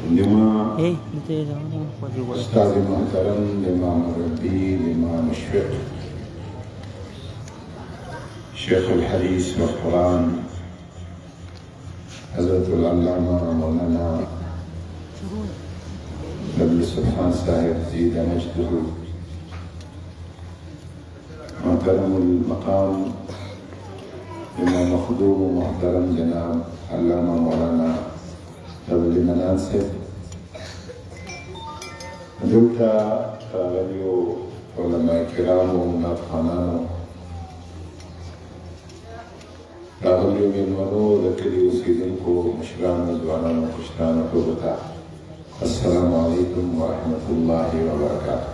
لما أستاذ محترم الإمام الربي الإمام مشفق شيخ الحديث والقرآن حضرت العلامة مولانا نبي سبحان صاحب زيد مجده، محترم المقام إمام مخدوم محترم جناب علامة مولانا نبي مناسب دلتا غنيو علماء كرام ونافخانانو راغلیو میلمنو د کلي اوسېدونکو مشرانو ځوانانو کشرانو ټولو ته السلام علیکم ورحمة الله وبرکاته.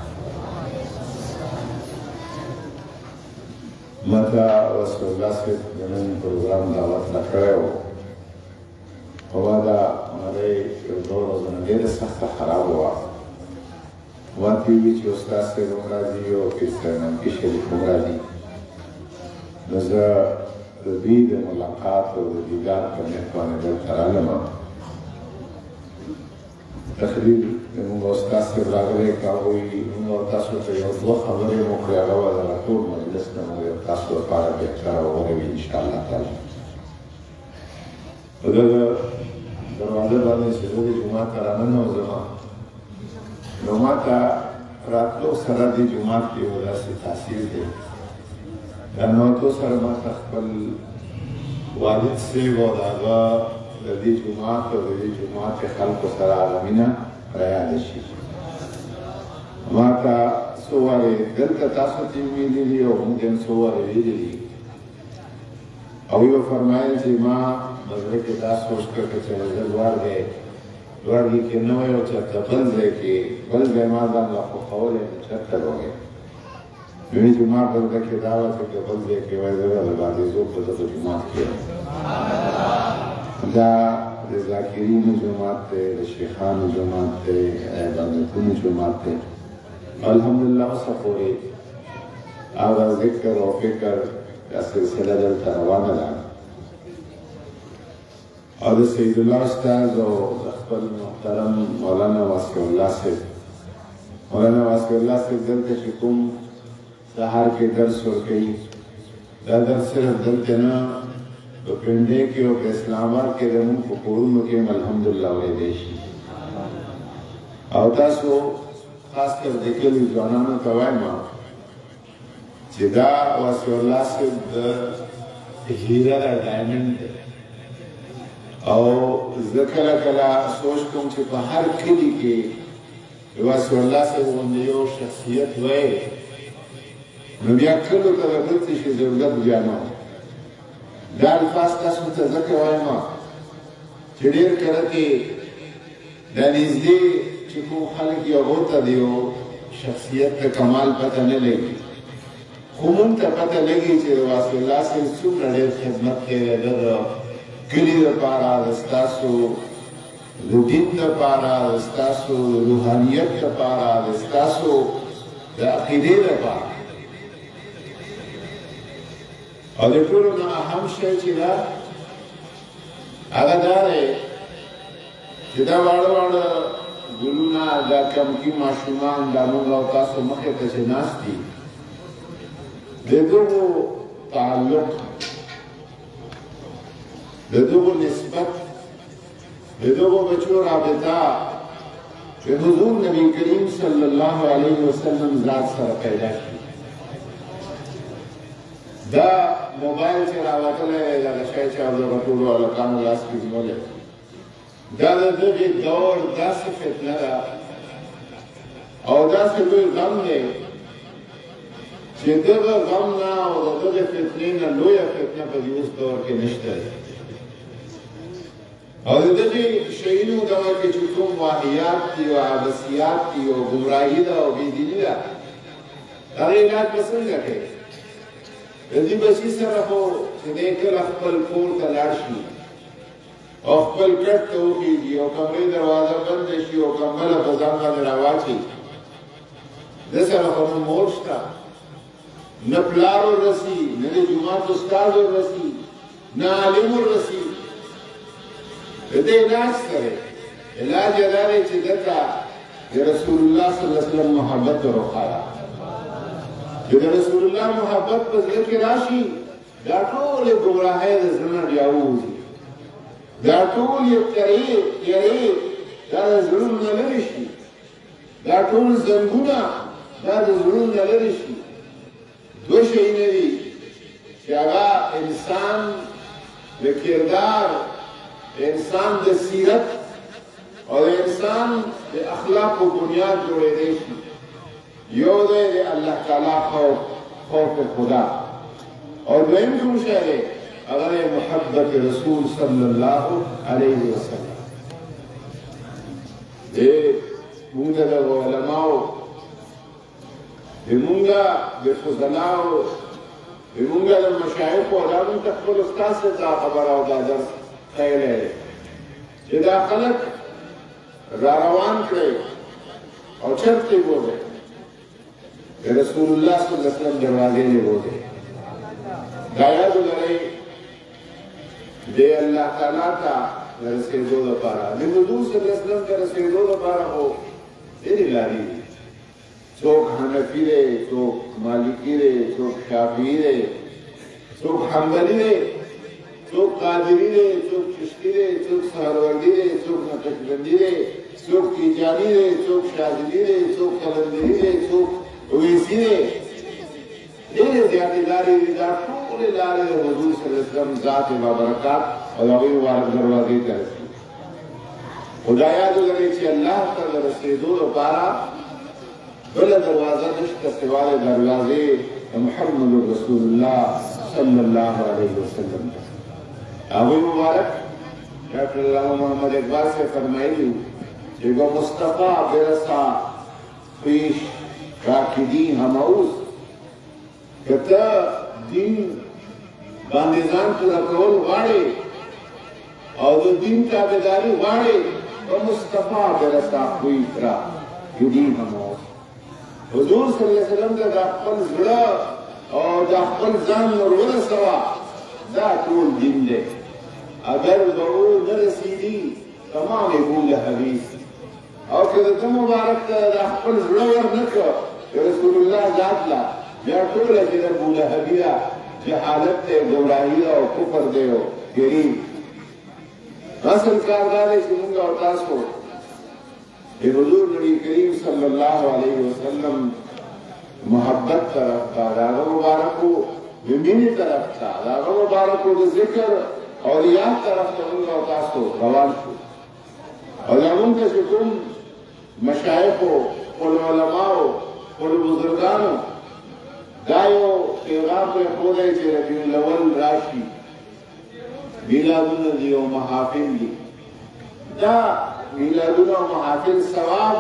ما ته رسول الله صاحب د نن پروګرام دعوت راکړی و، خو ما دا مړۍ یو دوه ورځو نه ډېره سخته خرابه وه. ما ته وي چې استاد صاحب هم راځي او پیر صاحب نمکي شریف هم راځي، نو زه د دوی د ملاقات او د دیدار په نیت باندې دلته رالم. تقریر زموږ استاد صاحب راغلی که هغوی موږ تاسو ته یو دوه خبرې مو کړې، هغه به دغه ټول مجلس نه مو یو تاسو لپاره بهتره او غوره وي انشاءالله تعالی. په دغه دروازه باندې چې زه د جومات ته راننوځم، نو ما ته راتلو سره دې جومات کې یو داسې تاثیر دی. رانوتو سره ما ته خپل والد صاحب او د هغه د دې جومات او د دې جومات خلکو سره هغه مینه رایاده شي. ما ته څو وارې دلته تاسو ته ویلي دي او موږ هم څو وارې ویلي دي، او یې وفرمایل چې ما په زړه کې دا سوچ کړ چې زه لوړګي کې نه وای او چېرته بل ځای کې بل ځای ما ځان لا خوښولی نو چېرته به وای. وایي چې ما په زړه کې دا وه چې که بل ځای کې وای زه به د بادیزو په دغه جومات کې یم. دا د ذاکرینو جومات دی، د شیخانو جومات دی، عبادتونو جومات دی. الحمدلله اوسه پورې هغه ذکر او فکر دا سلسله دلته روانه ده، او د سید الله استاد او د خپل محترم مولانا واسع الله صاحب دلته چې کوم سهار کې درس ورکوي، دا درس صرف دلته نه په پنډۍ کې او په اسلام آباد کې زموږ په کورونو کې هم الحمدلله ویلی شي. او تاسو خاص کر د کلي ځوانانو ته وایم چې دا واسع الله صاحب د هیره ده، ډایمنډ دی. او زه کله کله سوچ کوم چې په هر کلي کې واسع الله صاحب غوندې یو شخصیت وی، نو بیا کلو ته د بل څه شي ضرورت بیا نه و. دا الفاظ تاسو ته ځکه وایم چې ډېر کله کې دا نږدې چې کوم خلک یو هغو ته د یو شخصیت د کمال پته نه لګي، خو موږ ته پته لګي چې واسع الله صاحب څومره ډېر خدمت کړی ده د کلي دپاره، د ستاسو د دین دپاره، د ستاسو د روحانیت دپاره، د ستاسو د عقیدې دپاره. او د ټولو نه اهم شی چې ده هغه دا دی چې دا واړه واړه ګلونه، دا کمکي ماشومان، دا موږ او تاسو مخې ته چې ناست دي، د دغو تعلق، د دغو نسبت، د دغو بچو رابطه د حضور نبی کریم صلی الله علیه وسلم ذات سره پیدا شي. دا موبایل چې راوتلی دغه شی چې دغه ټولو هلکانو لاس کې نیولی، دا د دغې دور داسې فتنه ده او داسې لوی غم دی چې دغه غم نه او د دغې فتنې نه لویه فتنه په دې اوس دور کې نشته دی. او د دغې شیانو دغه کې چې کوم واهیات دي او عبثیات دي او ګمراهي ده او بېدیني ده، هغې علاج به څنګه کوي؟ د دې بچي سره خو چې دی کله خپل کور ته لاړ شي او خپل کټ ته وخېږي او کمرې دروازه بنده شي او کمبله په ځان باندې راواچي، ده سره خو نه مور شته، نه پلار وررسي، نه د جومات استاد وررسي، نه عالم وررسي. د دې علاج سره علاج داري چې دته د رسول الله صلی الله علیه وسلم محبت ورخایا چې د رسول الله محبت په زړه کې راشي دا ټول ګمراهۍ د زړه نه راوځي دا ټول تیارې دا د زړه نه لرې شي دا ټول زنګونه دا د زړه نه لرې شي دوه شیونه دي چې هغه انسان د کردار انسان د سیرت او انسان د اخلاق و بنیاد جوړېدی شي یو دی د الله تعالی خوف خدا او دویم کوم شی دی هغه دی محبت رسول صلی الله علیه وسلم مونږ د علماو مونږ د فضلاو مونږ د مشایخو دا مونږ ته خپل استاد څخه دا خبره او دا درس ښیلی دی چې دا خلک را روان کړی او چرته بوځي رسول الله صلی الله علیه وسلم دروازې نه بوځي دا یاد لرئ د الله تعالی ته رسېدو لپاره د حضور صلی الله علیه وسلم ته رسېدو لپاره خو ډېرې لارې دي څوک حنفي دی څوک مالکي دی څوک شافعي دی څوک حنبلي دی څوک قادري دی څوک چشتي دی څوک سهروردي دی څوک نقشبندي دی څوک تیجاني دی څوک شاذلي دی څوک قلندري دی څوک اویسي دی ډېرې زیاتې لارې دي دا ټولې لارې د حضور صلی الله علیه وسلم ذات بابرکات او د هغوی مبارک دروازې ته رسي خو دا یاد ولرئ چې الله ته د رسېدو لپاره بله دروازه نشته سوا د دروازې د محمد رسول الله صلی الله علیه وسلم هغوی مبارک ډاکټر علامه محمد اقبال سے فرمایلی چې با مصطفی برسا پیش راکدی هماوز که ته دین باندې ځان پوره کول غواړې او د دین تابعداري غواړې با مصطفی برسا پیش راکدی هماوز حضور صلی الله علیه وسلم ته د خپل زړه او د خپل ځان ور ورسوه دا ټول دین دی اگر به او نه رسېږي تمام ابو لهبي او که د ته مبارک ته د خپل زړه ور نه کړه رسول الله ذات لا بیا ټوله چې د ابو لهبي ده جهالت دی ګمراهي ده او کفر دی او ګریم اصل کار دا دی چې موږ او تاسو د حضور نبی کریم صلی الله علیه وسلم محبت طرف ته د هغه مبارکو د مینې طرف ته د هغه مبارکو د ذکر اولیاء طرف ته موږ او تاسو روان شو او دا موږ ته چې کوم مشایخو خپلو علماو خپلو بزرګانو دا یو پیغام پرېښودی چې ربیع الاول راشي میلادونه دي او محافل دي دا میلادونه او محافل ثواب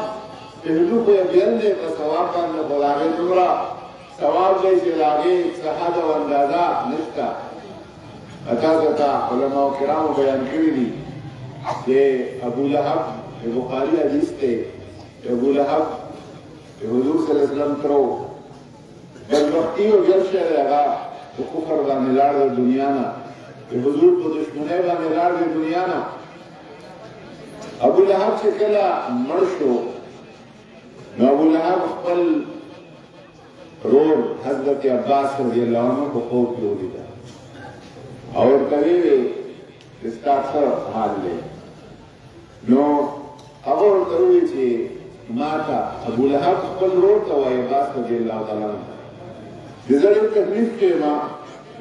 پهلو خو یې بیل دی په ثواب باندې خو د هغې دومره ثواب دی چې د هغې څه حد او اندازه نشته تاسو ته علماء کرامو بیان کړي دي چې ابو لهب د بخاري حدیث دی ابو لهب د حضور صلی الله علیه وسلم ترو بدبختي او جل شی دی هغه د کفر باندې لاړ د دنیا نه د حضور په دشمنۍ باندې لاړ د دنیا نه ابو لهب چې کله مړ شو نو ابو لهب خپل رور حضرت عباس رضی الله عنه په خوب کې ولیده او ورته ویې ستا څه حال دی نو هغه ورته وویل چې ما ته ابو لهب خپل رور ته وایي عباس رضی الله تعالی عنه د زه ډېر تکلیف کې یم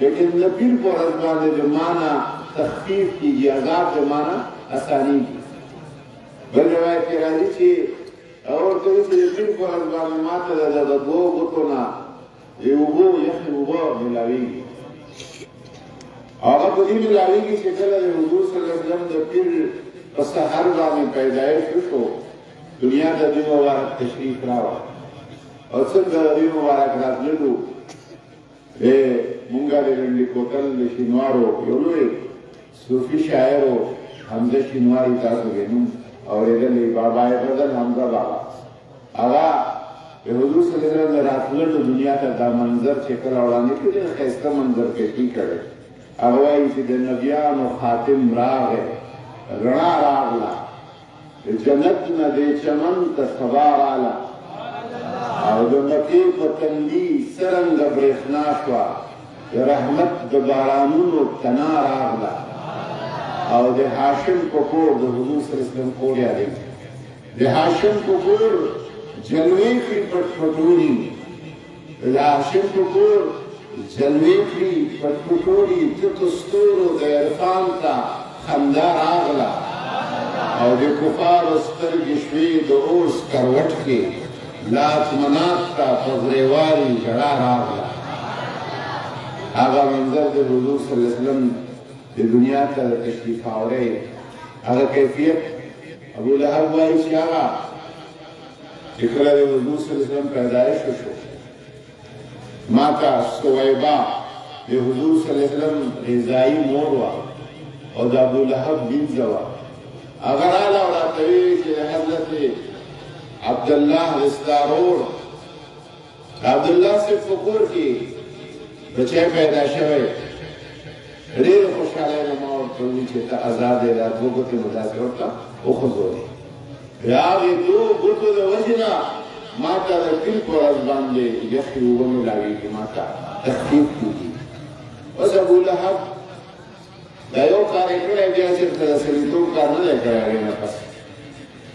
لیکن د پیر په ورځ باندې د ما نه تخفیف کېږي عذاب د ما نه اسانېږي بل روایت کې راځي چې هغه ورته وویل چې د پیر په ورځ باندې ما ته د دوو ګوتو نه د اوبو یخې اوبه میلاوېږي هغه په دې میلاوېږي چې کله د حضور صلی الله علیه وسلم د پیر په سحر باندې پیدایش وشو دنیا ته دوی مبارک تشریف راوړ او څنګه دوی مبارک راتللو مونږ د رنډي کوتل د شینوارو یو لوی صوفي شاعر و حمزه شینواري تاسو وینو اورېدلی بابا یې بدل حمزه بابا هغه د حضور صلی الله علیه وسلم د راتللو دنیا ته دا منظر چې کله وړاندې کړي ډېر ښایسته منظر پیشي کړی هغه وایي چې د نبیانو خاتم راغی رڼا راغله جنت نه دې چمن ته سبا راله او د مکې په تندي څرنګه برېښنا شوه د رحمت د بارانونو تنا راغله او د هاشم په کور د حضور صلی الله علیه وسلم کور یادوي د هاشم په کور جلوې کړي پټ پټوري د هاشم په کور جلوې کړي پټ پټوري تتو ستورو د عرفان ته خندا راغله او د کفارو سترګې شوې د اوس کروټ کې لات منات ته په غریوالي ژړا راغله هغه منظر د حضور صلی الله علیه وسلم د دنیا ته تشریف آوری هغه کیفیت ابو لهب وایي چې هغه چې کله د حضور صلی الله علیه وسلم پیدایش وشو ما ته سویبا د حضور صلی الله علیه وسلم رضایي مور وه او د ابو لهب بینځه وه هغه راله او راته ویې چې حضرت عبدالله ستا ورور د عبدالله صاحب په کور کې بچی پیدا شوی ډېر خوشحاله یم ما ورته وویل چې ته ازاد یې دا دوه ګوتې مو داسې ورته وخوځولې د هغې دوو ګوتو د وجې نه ما ته د فیل په ورځ باندې یخې اوبه میلاوېږي ما ته تخفیف کېږي اوس ابولهب دا یو کار یې کړی بیا چېرته د سړیتوب کار نه دی کړی هغې نه پس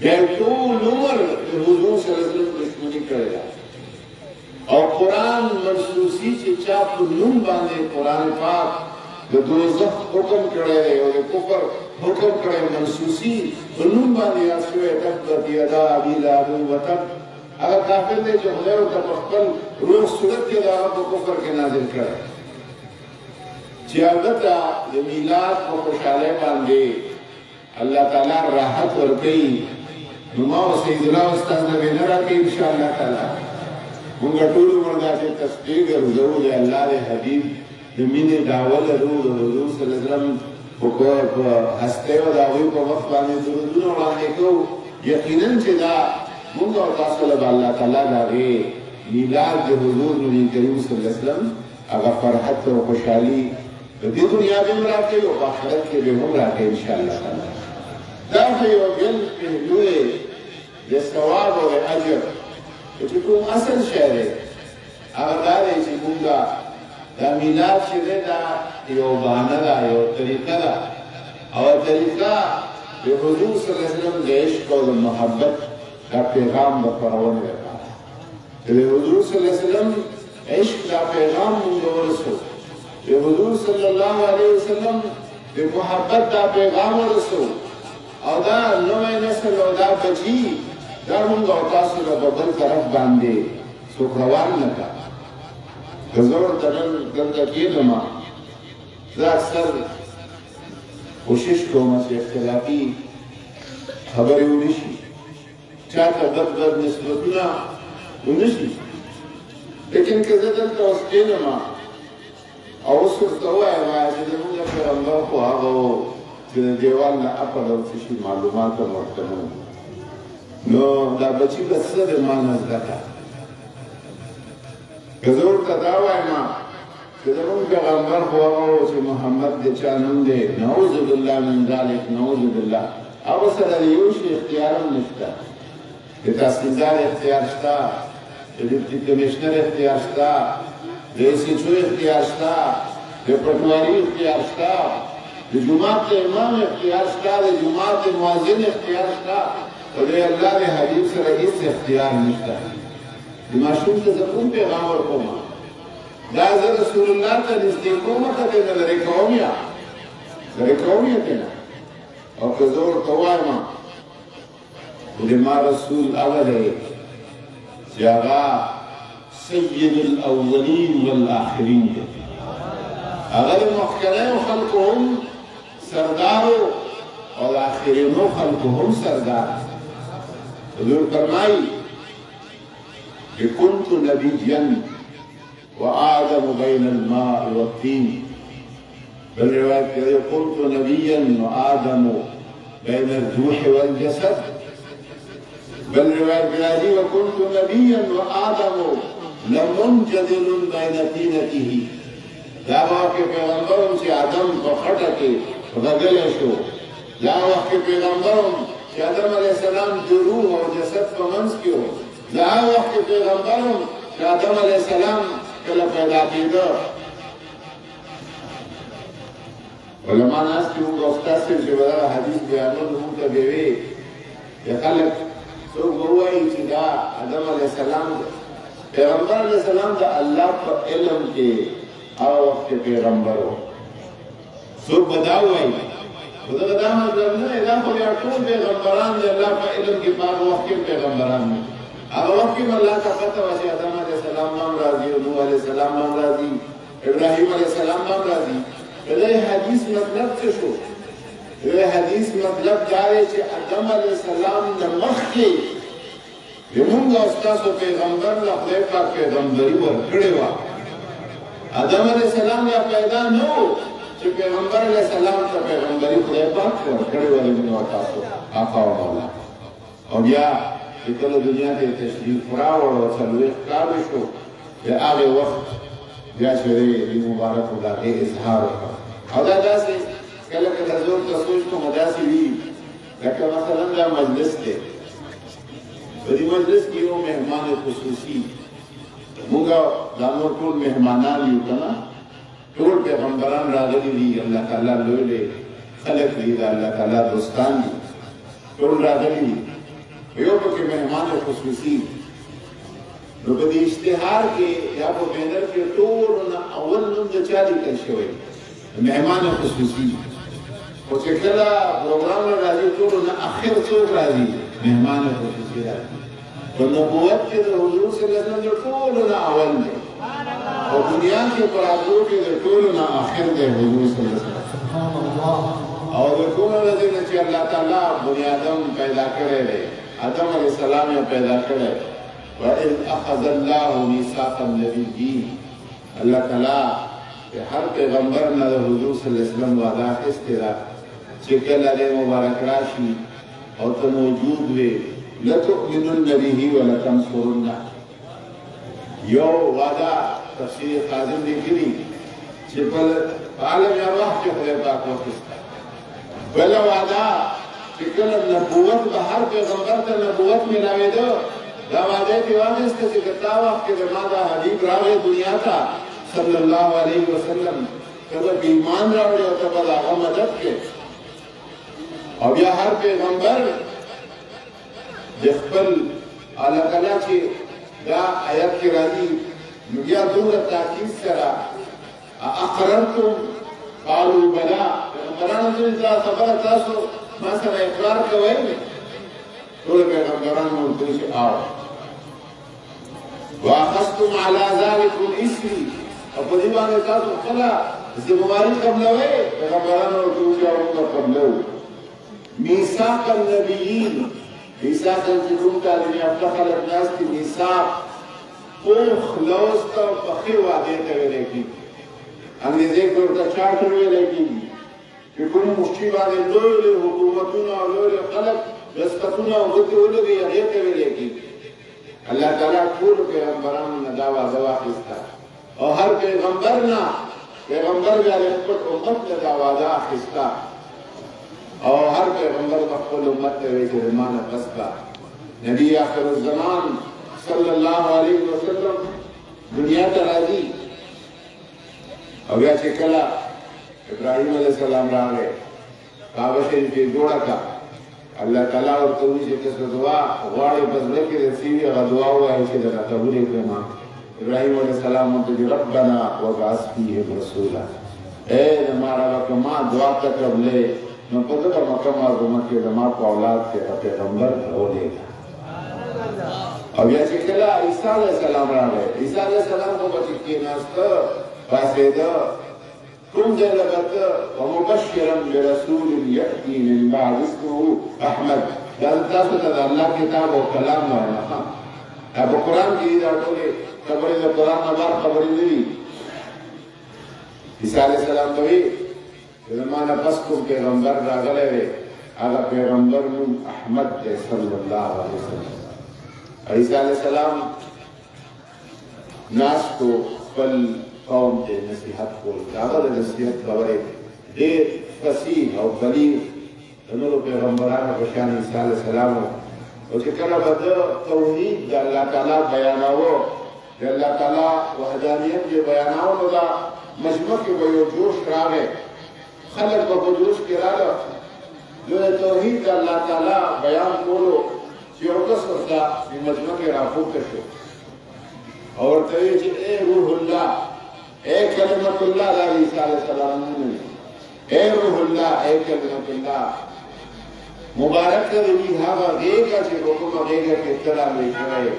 بیا ټول عمر د حضور صلی الله علیه وسلم دښمني کړې ده او قرآن منسوسي چې چا په نوم باندې قرآن پاک د دوزخ حکم کړی دی او د کفر حکم کړی منسوسي په نوم باندې یاد شوی تبت یدا ابي لهب وتب هغه کافر دی چې خدای ورته په خپل روح صورت کې د هغه په کفر کې نازل کړی چې هغه ته د میلاد په خوشحالۍ باندې الله تعالی راحت ورکوي نو ما سید الله استاد نه نه راکړي انشاءالله تعالی موږ ټول ورته چې تصدیق ورزو د الله د حبیب د مینې دعوه لرو د حضور صلی الله علیه وسلم په هسته او د هغوی په وخت باندې درودونه وړاندې کوو یقینا چې دا موږ او تاسو له الله تعالی د هغې میلاد د حضور نبي کریم صلی الله علیه وسلم هغه فرحت او خوشحالي په دې دنیا کې هم راکوي او په آخرت کې به هم راکوي انشاءالله تعالی دا خو یو بل پهلو د ثواب او د اجر چې کوم اصل شی دی هغه دا دی چې موږ دا میلاد چې دی دا یو بهانه ده یو طریقه ده او طریقه د حضور صلی الله علیه وسلم د عشق او د محبت دا پیغام د خپرونې لپاره د حضور صلی الله علیه وسلم عشق دا پیغام موږ ورسو د حضور صلی الله علیه وسلم د محبت دا پیغام ورسو او دا نوی نسل او دا بچی دا موږ او تاسو له بل طرف باندې څوک روان نه کړه که زه ورته نن دلته کېږم زه اکثر کوشش کوم چې اختلافي خبرې ونه شي چاته بد نسبتونه ونه شي لیکن که زه دلته اوس کېږم او اوس ورته ووایم چې زموږ پیغمبر خو هغه و چې د دیوال نه اپل او څه شي معلومات هم ورته نه نو دا بچي به څه د ما نه زده کړه که زه ورته دا وایم چې زموږ پیغمبر خو هغه و چې محمد د چا نوم دی نعوذ بالله من ذلک نعوذ بالله هغه سره د یو شي اختیار هم نشته د تحصیلدار اختیار شته د ډیپټي کمیشنر اختیار شته د ایس ایچ او اختیار شته د پټواري اختیار شته د جومات د امام اختیار شته د جومات د مؤذن اختیار شته او د الله د حبیب سره هیڅ اختیار نشته د ماشوم ته زه کوم پیغام ورکوم دا زه رسول الله ته نږدې کوم که ترې لرې کوم یا لرې کوم یې که نه او که زه ورته وایم د ما رسول هغه دی چې هغه سید الاولین والآخرین دی هغه د مخکنیو خلکو هم سردارو او د آخرینو خلکو هم سردار حضور فرمایي کہ كنت نبيا وآدم بين الماء والطين بل روایت کہ كنت نبيا وآدم بين الروح والجسد بل روایت کہ وكنت نبيا وآدم لمنجدل بين طينته دا وقت پیغمبرم چې آدم په خټه کې غږلی شو دا وخت پیغمبرم چې چې آدم علیه السلام د روح او جسد په منځ کې و. د هغه وخت کې پیغمبر و چې آدم علیه السلام کله پیدا کېده. علما ناست دي موږ ستاسو چې به دا حدیث بیانول موږ ته به وي چې خلک څوک به ووایي چې دا آدم علیه السلام پیغمبر علیه السلام د الله په علم کې هغه وخت کې پیغمبر و. څوک به دا ووایي خو دغه دا مطلب نه دی، دا خو بیا ټول پیغمبران د الله په علم کې په هغه وخت کې پیغمبران دي. هغه وخت کې الله ته پته وه چې آدم علیه السلام هم راځي، نوح علیه السلام هم راځي، ابراهیم علیه السلام هم راځي. د دې حدیث مطلب څه شو؟ د دې حدیث مطلب دا دی چې آدم علیه السلام نه مخکې زموږ او ستاسو پیغمبر له خدای پاک پیغمبري ورکړې وه. آدم علیه السلام یا پیدا نه و چې پیغمبر علیه السلام ته پیغمبري خدای پاک ورکړې وه زموږ او تاسو آقا او مولا. او بیا چې کله دنیا ته تشریف راوړ او څلوېښت کاله شو د هغې وخت بیا چې دې مبارکو د هغې اظهار وکړ. او دا داسې کله کله زه ورته سوچ کوم داسې وي لکه مثلا دا مجلس دی، په دې مجلس کې یو مهمان خصوصي، موږ دا نور ټول مهمانان یو که نه، ټول پیغمبران راغلي دي، الله تعالی لوی لوی خلک دي، د الله تعالی دوستان دي، ټول راغلي دي، یو پکې مهمان خصوصي. نو په دې اشتهار کې یا په بینر کې ټولو نه اول نوم د چا لیکل شوی؟ مهمان خصوصي. خو چې کله پروګرام راځي ټولو نه اخر څوک راځي؟ مهمان خصوصي راځي. په نبوت کې د حضور صلی الله علیه وسلم د ټولو نه اول دی، په دنیا کې په راتلو کې د ټولو نه اخر دی حضور صلی الله علیه وسلم. او د ټولو نه دی چې الله تعالی بني آدم پیدا کړی دی، آدم علیه السلام یې پیدا کړی. وَإِذْ أَخَذَ اللَّهُ مِيثَاقَ النَّبِيِّينَ، اللہ تعالیٰ ہر پیغمبر نے حضور صلی اللہ علیہ وسلم وعدہ اخیستی دا چې کله دې مبارک راشي او ته موجود وې لَتُؤْمِنُنَّ بِهِ وَلَتَنْصُرُنَّهُ. یو وعدہ تفسیر خازن لیکلي چې په عالم ارواح کې خدای پاک واخیسته. بله وعدہ چې کله نبوت به هر پیغمبر ته نبوت میلاوېده، دا وعده دی واغسته چې دا وخت کې ما دا حبیب راغی دنیا ته صلی الله علیه وسلم، ته به ایمان راوړي او ته به د هغه مدد کوې. او بیا هر پیغمبر د خپل الله تعالی چې دا آیت کې راځي نو بیا دومره تاکید سره اقررتم قالوا بلا، پیغمبرانو ته دا خبره تاسو ما سره اقرار کوئ؟ ټول پیغمبران ورته چې آو. واخذتم على ذلكم اسري، او په دې باندې تاسو خپله ذمہواري قبلوئ؟ پیغمبران ورته چې موږ قبلوو. میثاق النبیین، میثاق چې کوم تعلیم یافته خلک ناست دي، میثاق پوخ لوز ته پخې وعدې ته ویلی کېږي. انګریزي کې ورته چارټر ویلی کېږي چې کوم مفتي باندې لوی لوی حکومتونه او لوی لوی خلک دستخطونه او ګوتې ولګوي هغې ته ویلی کېږي. الله تعالی ټولو پیغمبرانو نه دا وعده واخیسته او هر پیغمبر نه پیغمبر بیا د خپل امت نه دا وعده اخیسته او هر پیغمبر به خپل امت ته وایي چې زما نه پس به نبي آخر الزمان صلی الله علیه وسلم دنیا ته راځي. او بیا چې کله ابراهیم علیه السلام راغی کعبه شریف یې جوړه کړه، الله تعالی ورته وایي چې ته څه دعا غواړې په زړه کې رسېږي هغه دعا ووایه چې درته قبول یې کړم. ابراهیم علیه السلام ورته وایي ربنا وابعث فیهم رسولا، اے زما ربه که ما دعا ته قبلې نو په دغه مکه معظمه کې زما په اولاد کې پیغمبر راولېږه. او بیا چې کله عیسی علیه السلام راغی، عیسی علیه السلام خو به چې کېناسته پاڅېده کوم ځای له ورته ومبشرا برسول یأتي من بعد اسمه احمد. دا تاسو ته د الله کتاب او کلام وایم. په قرآن کې دا ټولې خبرې د قرآن نه بار خبرې نه دي. عیسی علیه السلام ته وایي چې زما نه پس کوم پیغمبر راغلی دی، هغه پیغمبر نوم احمد دی صلی الله علیه وسلم. عیسی علیه السلام ناستو خپل قوم ته نصیحت کول، هغه د نصیحت خبرې ډېر فصیح او بلیغ د نورو پیغمبرانو په شان عیسی علیه السلام او چې کله به د توحید د الله تعالی بیاناوه د الله تعالی وحدانیت یې بیاناوه نو دا مجموع کې به یو جوش راغی خلک به په جوش کې راغله د توحید د الله تعالی بیان کولو چې یو کس ورته په مجموع کې راپورته شو او ورته ویل چې ای روح الله ای کلمت الله د عیسی علیه السلام اے روح اللہ اے کلمت اللہ مبارک دی هغه غیږه چې کومه غیږه کې اطلاع لري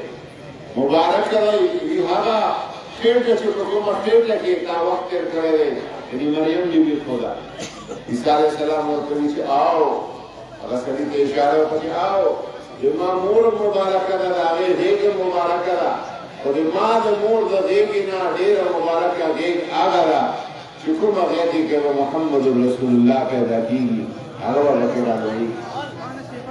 مبارک دی هغه خېټه چې کومه خېټه کې تا وخت تیر کړی دی مریم بیبي خدا عیسی علیه السلام ورته چې آو هغه سړي ته اشاره وکړه آو د ما مور مبارکه ده هغه غیږه مبارکه ده او د ما د مور د غیږې نه ډېره مبارکه غیږ هغه ده چې کومه غیږه کې محمد رسول الله پیدا کیږي هغه ورته راغلی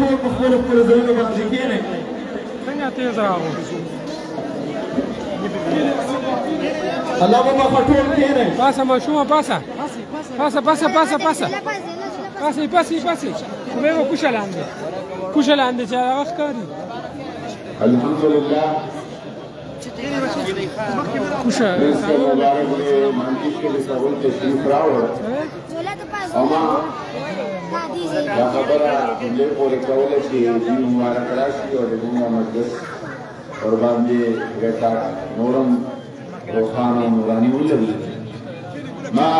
ټول په خپل خپل ځایونو باندې کېنئ څنګه تیز راغو الله مبارک ټول کېنئ پاسه ماشومه پاسه پاسه پاسه پاسه پاسه پاسه پاسه پاسه خو به کوشه لاندې چې هغه ښکاري الحمدلله کوشه مبارک دې مانکی کې د سوال تشریف راوړ اما دا خبره دې پورې کوله چې دې مبارک راشي او دې مجلس اور باندې ګټا نورم روخانه نورانی ولري ما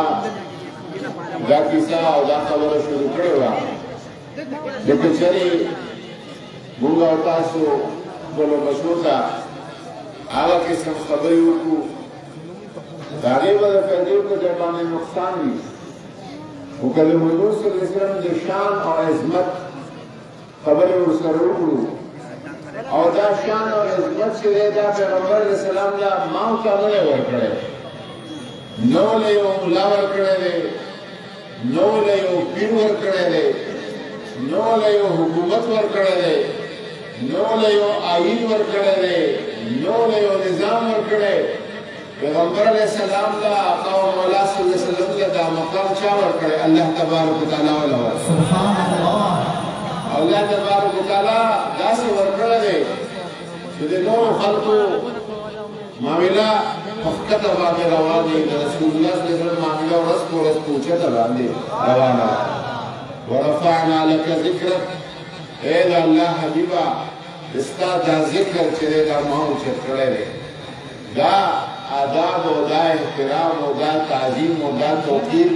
دا کیسه او دا خبره شروع کړې وه د کچري موږ او تاسو بل مشروطه هغه قسم خبرې وکړو د هغې به د فایدې په ځای باندې نقصان وي خو که د حضور صلی الله علیه وسلم د شان او عظمت خبرې ورسره وکړو او دا شان او عظمت چې دی دا پیغمبر علیه السلام له ما ورته نه دی ورکړی نه له یو ملا ورکړی دی نه له یو پیر ورکړی دی نه له یو حکومت ورکړی دی نه له یو آیین ورکړی دی نو له یو نظام ورکړی پیغمبر علیه السلام له آقا و مولا صلی الله علیه وسلم له دا مقام چا ورکړی الله تبارک وتعالی وله ورکړی سبحان الله الله تبارک وتعالی داسې ورکړی دی چې د نورو خلقو معامله په ښکته باندې روان دی د رسول الله صلی الله علیه وسلم معامله ورځ په ورځ په اوچته باندې روانه ورفعنا لك ذکرک ای د الله حبیبه استا دا ذکر چې دا ما اوچت کړی دی دا آداب او دا احترام او دا تعظیم او دا توقیر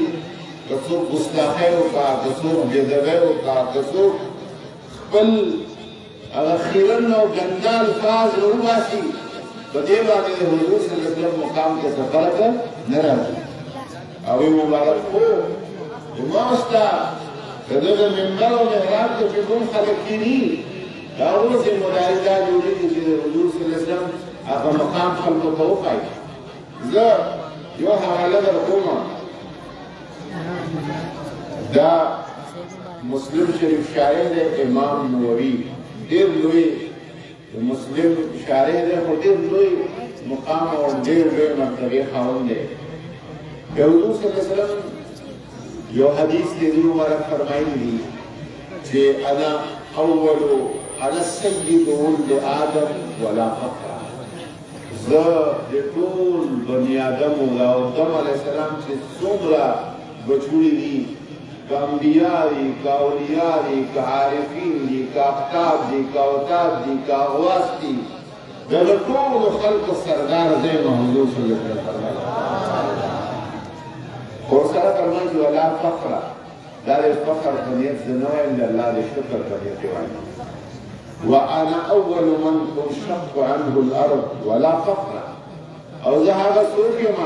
که څوک ګستاخی وکړه که څوک بېادبی وکړه که څوک خپل هغه خیرن او ګنده الفاظ وروباسي په دې باندې د حضور صلی الله علیه وسلم مقام کې څه فرق نه راځي هغوی مبارک خو زما ستا د دغه منبر او محراب کې چې کوم خلک کېني دا اوس یې مداري دا جوړېږي چې د حضور صلی الله علیه وسلم هغه مقام خلکو ته وښایي زه یو حواله درکوم دا مسلم شریف شارح دی امام نووي ډېر لوی مسلم شارح دی خو ډېر لوی مقام او ډېر لوی مرتبې خاوند دی د حضور صلی الله علیه وسلم یو حدیث کې دی مبارک فرمایلی دي چې انا سید ولد آدم ولا فخر زه د ټول بني آدم او آدم علیه السلام چې څومره بچوړي دي کا انبیاء دی کا اولیاء دی کا عارفین دی کا اقطاب دی کا اوتاد دی کا اغواس دی دغه ټول خلق سردار دی حضور صلی الله علیه وسلم اور سره فرمایي ولا فقر دا الفقر په نیت نه وایم د الله د شکر په نیت وایم وانا اول من تنشق عنه الارض ولا فقر او زه هغه څوک یم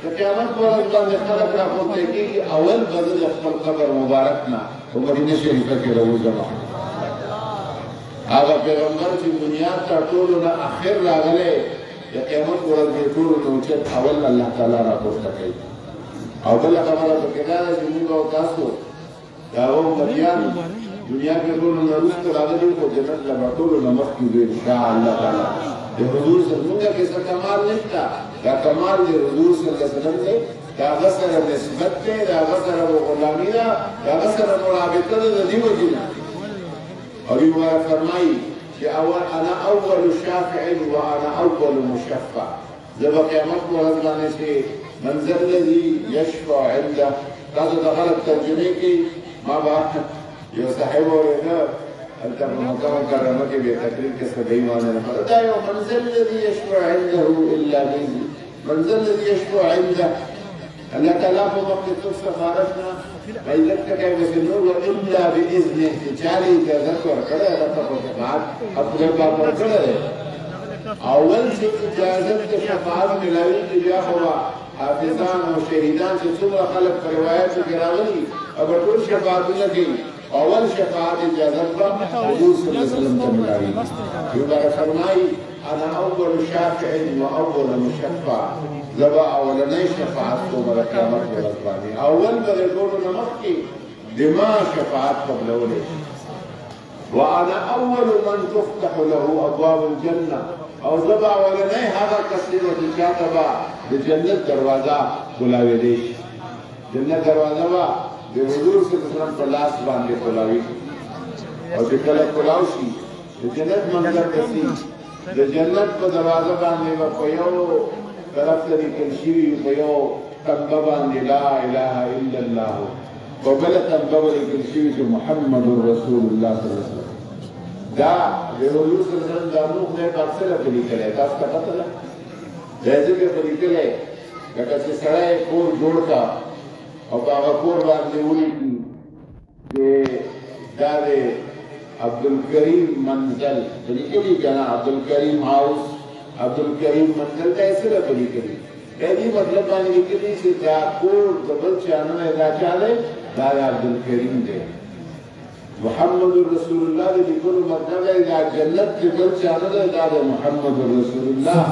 چې قیامت پر ورځ باندې خلک راپورته کېږي اول به زه د خپل قبر مبارک نه په مدینه شریفه کې راوځم هغه پیغمبر چې دنیا ته ټولو نه اخر راغلی د قیامت پر ورځ یې ټولو نه اوچت اول الله تعالی راپورته کوي او بله خبره پکې دا ده چې موږ او تاسو د هغو امتیان دنیا کې ټولو نه وروسته راغلي خو جنت له به ټولو نه مخکې ځو انشاءالله تعالی د حضور زمونږ کې څه کمال نشته دا کمال د حضور صلی الله علیه وسلم دی د هغه سره نسبت دی د هغه سره غلامي ده د هغه سره مرابطه ده د دې وجې نه او دې مبارک فرمایي چې انا اول شافع وانا اول مشفع زه به قیامت په ورځ باندې چې من ذا الذي يشفع عنده تاسو د غلط ترجمې کې ما به یو صاحب اورېده هلته په مکه مکرمه کې به تقریر کې سبعي معنی لپاره دا یو من ذا الذي يشفع عنده الا باذنه من ذا الذي يشفع عنده الله تعالی په وخت کې سفارتنا عزت کوي وسنور الا باذنه چاري اجازه ورکړه دا په شفاعت خپل باب ورکړه اول چې اجازه د شفاعت ملایي کې بیا هوا حافظان او شهیدان چې څومره خلک په روایتو کې راغلي او ټول شفاعتونه کوي اول شفاعت اجازه حضور صلی الله علیه وسلم ته ملایي یو فرمایي انا اول شافع واول مشفع زبا اولنۍ شفاعت کومه د قیامت په ورځ باندې اول به د ټولو نه مخکې دما شفاعت قبلولی وانا اول من تفتح له ابواب الجنه او زبا اولنۍ هغه کس دی چې چاته به د جنت دروازه کولاوېدی شي جنت دروازه به د حضور صلی الله علیه وسلم په لاس باندې کولاوي او چې کله کولاو شي د جنت منظر کسي د جنت په دروازه باندې به په یو طرف ته لیکل شوي په یو تمبه باندې لا اله الا الله په بله تمبه به لیکل شوي چې محمد رسول الله صلی الله علیه وسلم دا د حضور صلی الله علیه وسلم دا نوم دی په اکثره په لیکلی تاسو ته پته ده دا ځکه په لیکلی لکه چې سړی کور جوړ کا او په هغه کور باندې ولیکي چې دا دی عبدالکریم منزل لیکلي که نه عبدالکریم هاوس عبدالکریم منزل دا یې سره په لیکلي دا دې مطلب باندې لیکلي چې دا کور د بل چا نه دی دا چا دی دا د عبدالکریم دی محمد رسول الله د لیکلو مطلب دی دا جنت کې بل چا نه دی دا د محمد رسول الله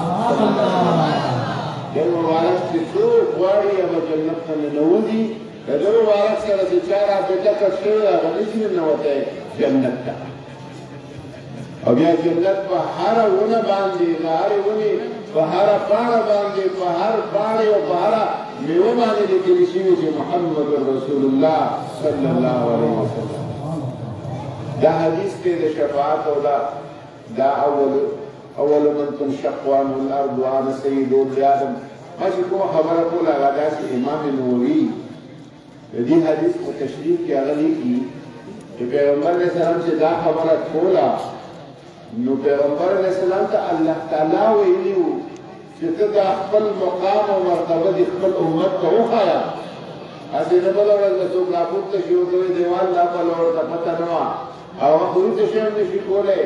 د مبارک چې څوک غواړي هغه جنت ته ننوځي د ده مبارک سره چې چا رابطه کړ شوې هغه نشي ننوتی جنت ته او بیا جنت په هره ونه باندې د هرې ونې په هره پاڼه باندې په هر پاڼې او په هره میوه باندې لیکلي شوي چې محمد رسول الله صلی الله علیه وسلم دا حدیث دی د شفاعت او دا اول من تنشق عنه الارض وانا سید ولد آدم ما چې کومه خبره کوله هغه داسې امام نووي د دې حدیث په تشریح کې هغه لیکي چې پیغمبر علیه السلام چې دا خبره کوله نو پیغمبر علیه السلام ته الله تعالی ویلي وو چې ته دا خپل مقام او مرتبه د خپل امت ته وښایه هسې نه بله ورځ به څوک راپورته شي ورته وایي دیوال دا بله ورته پته نه وه او هغه خو هېڅ شی هم نشي کولی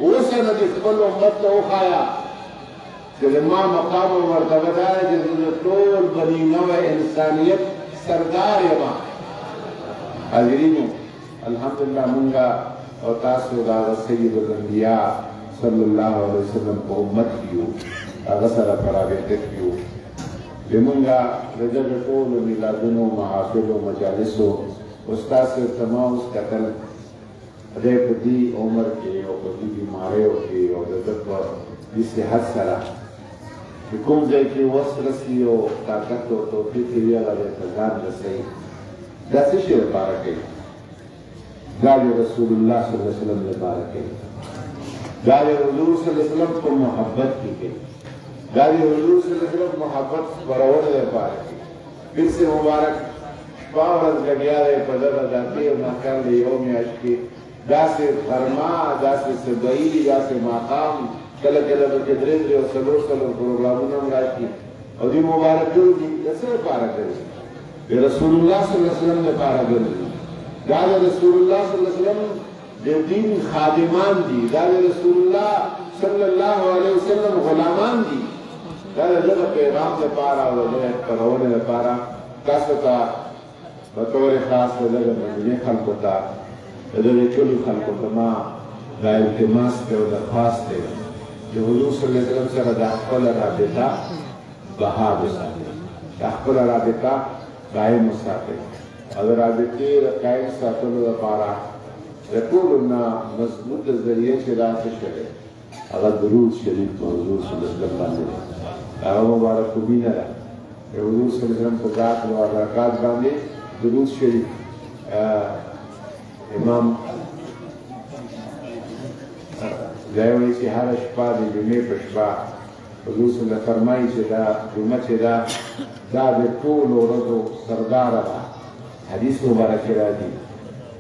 اوس نه د خپل امت ته وښایه چې زما مقام او مرتبه دا ده چې زه د ټول بني نوع انسانیت سردار یم حاضرینو الحمدلله مونږه او تاسو د هغه سید الانبیا صلی الله علیه وسلم په امت کې یو هغه سره په رابطه کې یو زمونږه د دغه ټولو میلادونو محافلو مجالسو استاد صاحب ته ما اوس کتل دی په دې عمر کې او په دې بیماریو کې او د ده په دې صحت سره چې کوم ځای کې وس رسي او طاقت او توفیق یې وي هغه ته ځان رسوي دا څه شي لپاره کوي دا د رسول الله صلی الله علیه وسلم لپاره کوي دا د حضور صلی الله علیه وسلم په محبت کې کوي دا د حضور صلی الله علیه وسلم محبت خپرولو لپاره کوي پھر سے مبارک شپه ورځ لګیا دی په دغه دا تېر ناکل د یو میاشت کې داسې غرمه داسې سبعي داسې ماښام کله کله پکې درې درې او څلور څلور پروګرامونه هم راشي او دې مبارکۍ دي د څه لپاره ګرځي د رسول الله صلی الله علیه وسلم لپاره ګرځي دا د رسول الله صلی الله علیه وسلم د دین خادمان دي دا د رسول الله صلی الله علیه وسلم غلامان دي دا د دغه پیغام لپاره او د دغه خپرونې لپاره تاسو ته په طور خاص د دغه مدینې خلکو ته د دغې ټولو خلکو ته ما دا التماس دی او درخواست دی د حضور صلی الله علیه وسلم سره دا خپله رابطه بحال وساتئ دا خپله رابطه قایم وساتئ او د رابطې د قایم ساتلو لپاره د ټولو نه مضبوطه ذریعه چې دا څه شوی هغه درود شریف په حضور صلی الله علیه وسلم باندې هغه مبارکه مینه ده د حضور صلی الله علیه وسلم په ذات او برکات باندې درود شریف امام دی وایي چې هره شپه د جمعې په شپه حضور صلی الله فرمایي چې دا جمعه چې ده دا د ټولو ورځو سرداره ده حدیث مبارک راځي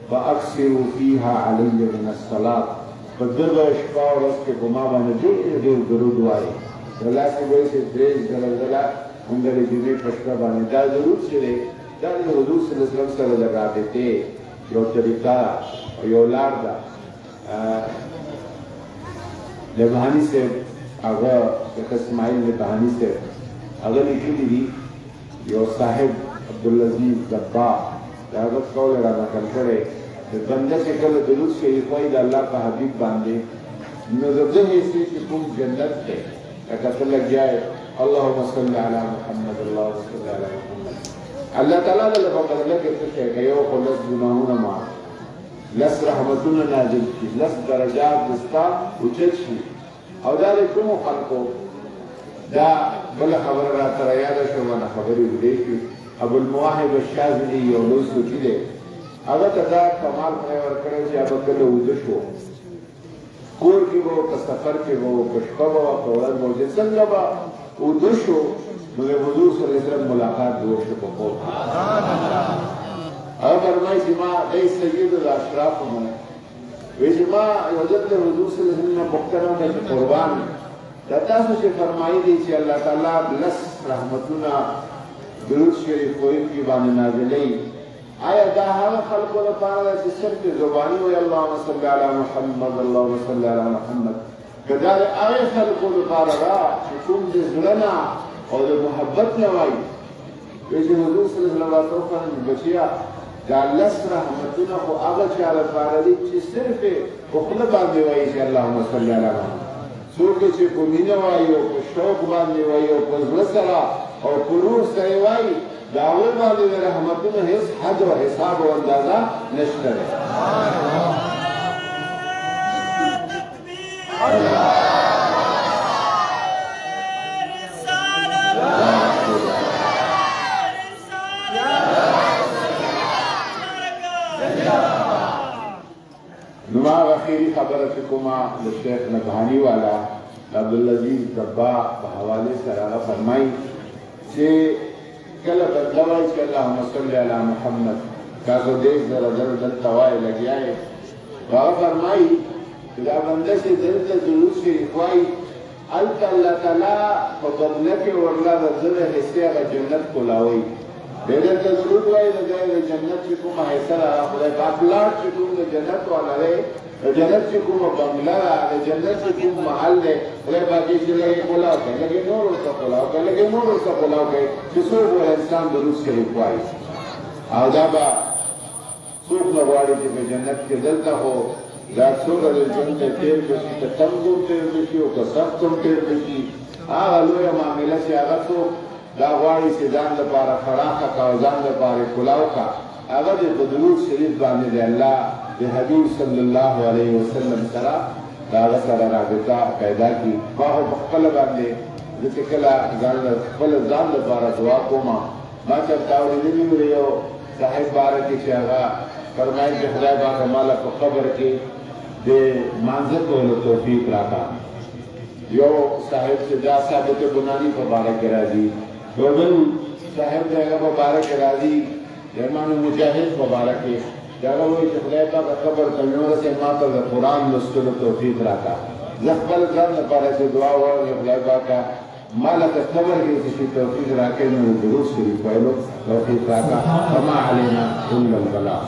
فاکثروا فیها علی من الصلاة په دغه شپه ورځ کې په ما باندې ډېر ډېر درود وایي دلاسې وایي چې درې ځله موږ د جمعې په شپه باندې دا درود چې دی دا د حضور صلی الله علیه وسلم سره د رابطې یو طریقه او یو لار ده لبهاني صاحب هغه شیخ اسماعیل لبهاني صاحب هغه لیکلي دي یو صاحب عبدالعزیز دباغ د هغه قول یې رانقل کړی د بنده چې کله درود شریف وایي د الله په حبیب باندې نو د ده حیثیت چې کوم جنت دی لکه ته لګیا یې اللهم صل علی محمد اللهم صل علی محمد الله تعالی له په بدله کې څه شی کوي یو خو لس ګناهونه معاف لس رحمتونه نازل شي لس درجات دستا اوچت شي او دا د کومو خلکو دا بله خبره راته رایاده شوه نه خبرې اوږدې شوې ابوالمواهب الشاذلي یو لوی صوفي دی هغه ته دا کمال خدای ورکړی چې هغه کله اوده شو کور کې به په سفر کې به په شپه به په ورځ به چې څنګه به اوده شو نو د حضور صلی الله علیه وسلم ملاقات جوړ شو په خوب هغه فرمایي چې ما دی سید الاشرافو نه وایي چې ما یو ځل د حضور صلی الله علیه وسلم نه پوښتنه وکړه چې قربان دا تاسو چې فرمایي دي چې الله تعالی لس رحمتونه درود شریف ویونکي باندې نازلوي آیا دا هغه خلکو لپاره ده چې صرف زباني وایي اللهم صل علی محمد اللهم صل علی محمد که دا د هغې خلکو لپاره ده چې کوم د زړه نه او د محبت نه وایي وایي چې حضور صلی الله علیه وسلم وفرمایي بچیا دا لس رحمتونه خو هغه چا لپاره دي چې صرف په خوله باندې وایي چې اللهم صل علی محمد څوک چې په مینه وایي او په شوق باندې وایي او په زړه سره او په روح سره وایي د هغوی باندې د رحمتونو هېڅ حد او حساب او اندازه نشته دی نو ما اخیری خبره چې کومه د شیخ نبهاني والا د عبدالعزیز دباغ په حوالې سره هغه فرمایي چې کله بنده وایي چې اللهم صل علی محمد تاسو دېرش زره ځله دلته وایي لګیا یې هغه فرمایي چې دا بنده چې دلته درود شریف وایي هلته الله تعالی په بدله کې ورله د ده د حصې هغه جنت کولاوي دی دلته درود وایي د دی د جنت چې کومه حصه ده هغه خدای پاک لاړ چې کوم د جنت والا دی د جنت چې کومه بنګله ده د جنت چې کوم محل دی خدای پاک یې چې لږې کولاو کوي لږې نور ورته کولاو کوي لږې نور ورته کولاو کوي چې څوک به انسان درود شریف وایي او دا به څوک نه غواړي چې په جنت کې دلته خو دا څومره د ژوند نه تېر بشي که تنګ هم تېر بشي او که سخت هم تېر بشي هغه لویه معامله چې هغه څوک دا غواړي چې ځان لپاره فراخه کړه او ځان لپاره کولاو کړه هغه د په درود شریف باندې د الله د حبیب صلی الله علیه وسلم سره د هغه سره رابطه پیدا کړي ما خو په خپله باندې زه چې کله خپل ځان لپاره دعا کوم ما چېرته اورېدلي وو د یو صاحب باره کې چې هغه فرمایي چې خدای پاک ماله په قبر کې د مانځه کولو توفیق راکړه یو صاحب چې دا ثابت بناني په باره کې راځي یو بل صاحب د هغه په باره کې راځي امام مجاهد مبارک هغه وایي چې خدای پاک قبر ته مې ورسې ما ته د قرآن لوستلو توفیق راکړه زه خپل ځان لپاره چې دعا ووایم خدای پاکه ما لکه قبر کې چې توفیق راکړي نو د دروس شریف ویلو توفیق راکړه وما علینا الا البلاغ